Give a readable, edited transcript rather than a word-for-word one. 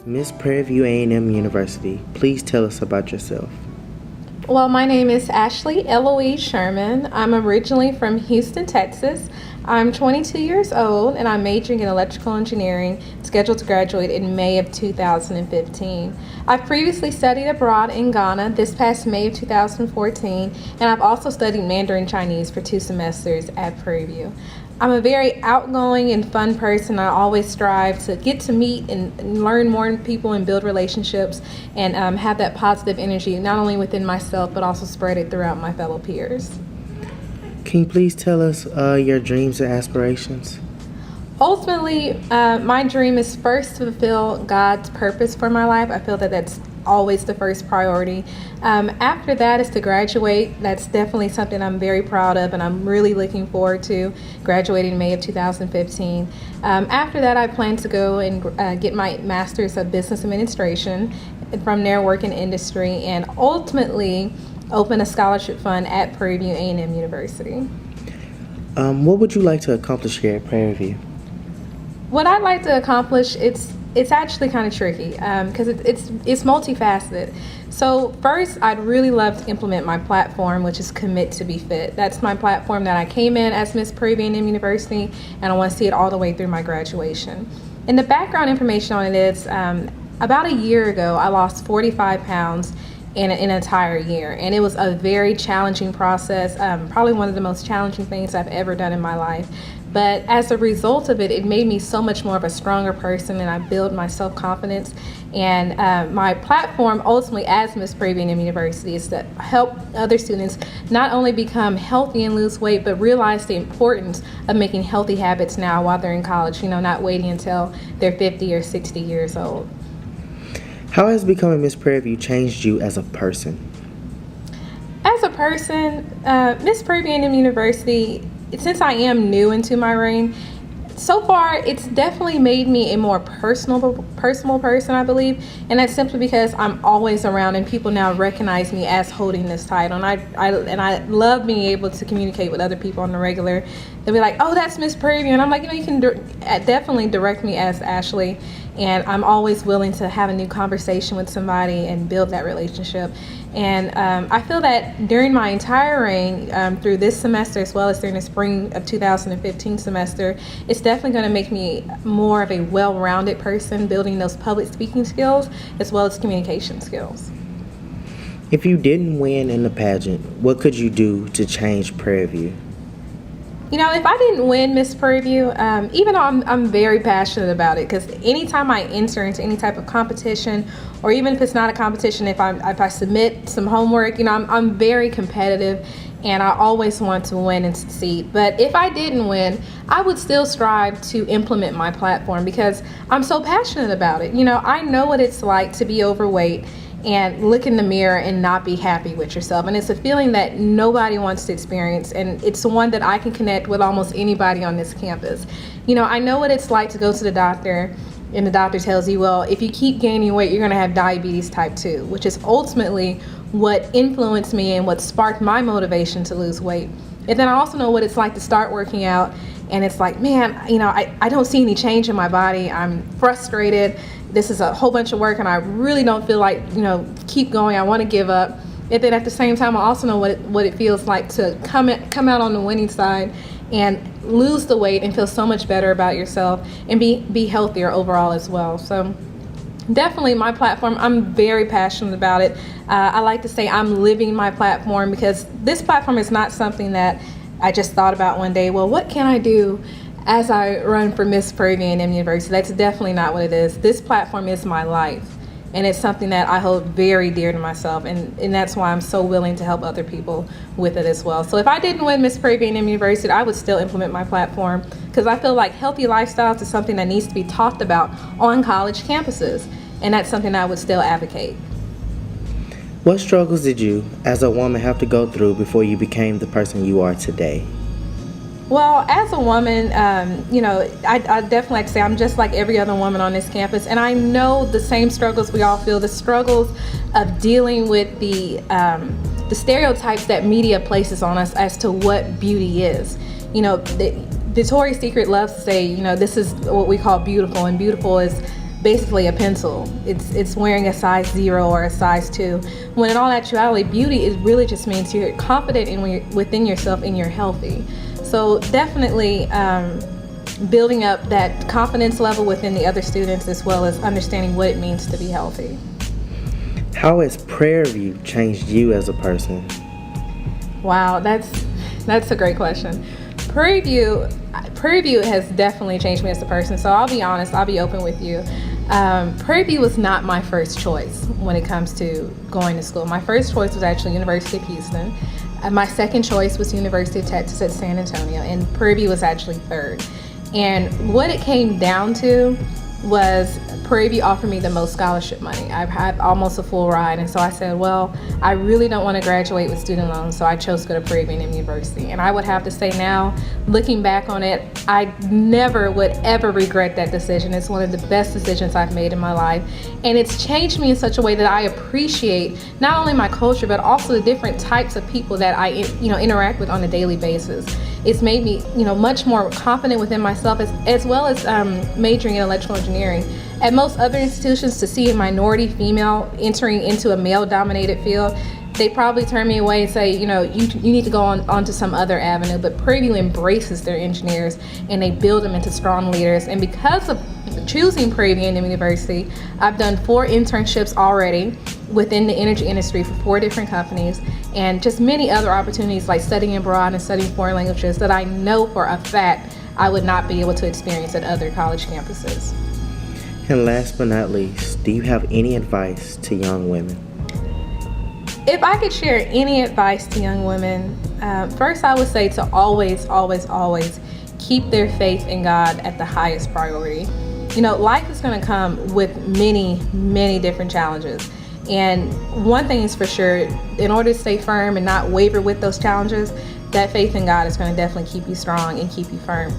Miss Prairie View A&M University, please tell us about yourself. Well, my name is Ashley Eloise Sherman. I'm originally from Houston, Texas. I'm 22 years old and I'm majoring in electrical engineering, scheduled to graduate in May of 2015. I've previously studied abroad in Ghana this past May of 2014, and I've also studied Mandarin Chinese for 2 semesters at Prairie View. I'm a very outgoing and fun person. I always strive to get to meet and learn more people and build relationships and have that positive energy, not only within myself, but also spread it throughout my fellow peers. Can you please tell us your dreams and aspirations? Ultimately, my dream is first to fulfill God's purpose for my life. I feel that that's always the first priority. After that is to graduate. That's definitely something I'm very proud of, and I'm really looking forward to graduating in May of 2015. After that, I plan to go and get my Master's of Business Administration, and from there work in industry, and ultimately open a scholarship fund at Prairie View A&M University. What would you like to accomplish here at Prairie View? What I'd like to accomplish, it's actually kind of tricky because it's multifaceted. So first, I'd really love to implement my platform, which is Commit to Be Fit. That's my platform that I came in as Miss Prairie View A&M University, and I want to see it all the way through my graduation. And the background information on it is, about a year ago, I lost 45 pounds in an entire year, and it was a very challenging process, probably one of the most challenging things I've ever done in my life. But as a result of it, it made me so much more of a stronger person, and I built my self-confidence. And my platform ultimately as Miss Prairie View A&M University is to help other students not only become healthy and lose weight, but realize the importance of making healthy habits now while they're in college, not waiting until they're 50 or 60 years old. How has becoming Miss Prairie View changed you as a person? As a person, Miss Prairie View A&M University, since I am new into my reign, so far it's definitely made me a more personal person, I believe, and that's simply because I'm always around and people now recognize me as holding this title, and I love being able to communicate with other people on the regular. They'll be like, "Oh, that's Miss Prairie View," and I'm like, you can definitely direct me as Ashley, and I'm always willing to have a new conversation with somebody and build that relationship. And I feel that during my entire reign, through this semester as well as during the spring of 2015 semester, it's definitely going to make me more of a well-rounded person, building those public speaking skills as well as communication skills. If you didn't win in the pageant, what could you do to change Prairie View? If I didn't win Miss Prairie View, even though I'm very passionate about it, because anytime I enter into any type of competition, or even if it's not a competition, if I submit some homework, I'm very competitive, and I always want to win and succeed. But if I didn't win, I would still strive to implement my platform because I'm so passionate about it. I know what it's like to be overweight and look in the mirror and not be happy with yourself. And it's a feeling that nobody wants to experience, and it's one that I can connect with almost anybody on this campus. I know what it's like to go to the doctor and the doctor tells you, well, if you keep gaining weight, you're going to have diabetes type 2, which is ultimately what influenced me and what sparked my motivation to lose weight. And then I also know what it's like to start working out, and it's like, man, I don't see any change in my body. I'm frustrated. This is a whole bunch of work, and I really don't feel like, keep going. I want to give up. And then at the same time, I also know what it feels like to come out on the winning side and lose the weight and feel so much better about yourself and be healthier overall as well. So definitely my platform, I'm very passionate about it. I like to say I'm living my platform because this platform is not something that I just thought about one day. Well, what can I do as I run for Miss Prairie View A&M University? That's definitely not what it is. This platform is my life, and it's something that I hold very dear to myself, and that's why I'm so willing to help other people with it as well. So if I didn't win Miss Prairie View A&M University, I would still implement my platform because I feel like healthy lifestyles is something that needs to be talked about on college campuses, and that's something I would still advocate. What struggles did you, as a woman, have to go through before you became the person you are today? Well, as a woman, I definitely like to say I'm just like every other woman on this campus, and I know the same struggles we all feel, the struggles of dealing with the stereotypes that media places on us as to what beauty is. Victoria's Secret loves to say, this is what we call beautiful, and beautiful is basically a pencil. It's wearing a size 0 or a size 2. When in all actuality, beauty is really just means you're confident within yourself and you're healthy. So definitely building up that confidence level within the other students, as well as understanding what it means to be healthy. How has Prairie View changed you as a person? Wow, that's a great question. Prairie View has definitely changed me as a person. So I'll be honest, I'll be open with you. Prairie View was not my first choice when it comes to going to school. My first choice was actually University of Houston. My second choice was University of Texas at San Antonio, and Prairie View was actually third. And what it came down to was Prairie View offered me the most scholarship money. I've had almost a full ride, and so I said, well, I really don't want to graduate with student loans, so I chose to go to Prairie View University. And I would have to say now, looking back on it, I never would ever regret that decision. It's one of the best decisions I've made in my life, and it's changed me in such a way that I appreciate not only my culture, but also the different types of people that I interact with on a daily basis. It's made me much more confident within myself, as well as majoring in electrical engineering. At most other institutions, to see a minority female entering into a male-dominated field, they probably turn me away and say, you need to go on to some other avenue. But Prairie View embraces their engineers, and they build them into strong leaders. And because of choosing Prairie View University, I've done 4 internships already within the energy industry for 4 different companies, and just many other opportunities like studying abroad and studying foreign languages that I know for a fact I would not be able to experience at other college campuses. And last but not least, do you have any advice to young women? If I could share any advice to young women, first I would say to always, always, always keep their faith in God at the highest priority. Life is going to come with many, many different challenges. And one thing is for sure, in order to stay firm and not waver with those challenges, that faith in God is going to definitely keep you strong and keep you firm.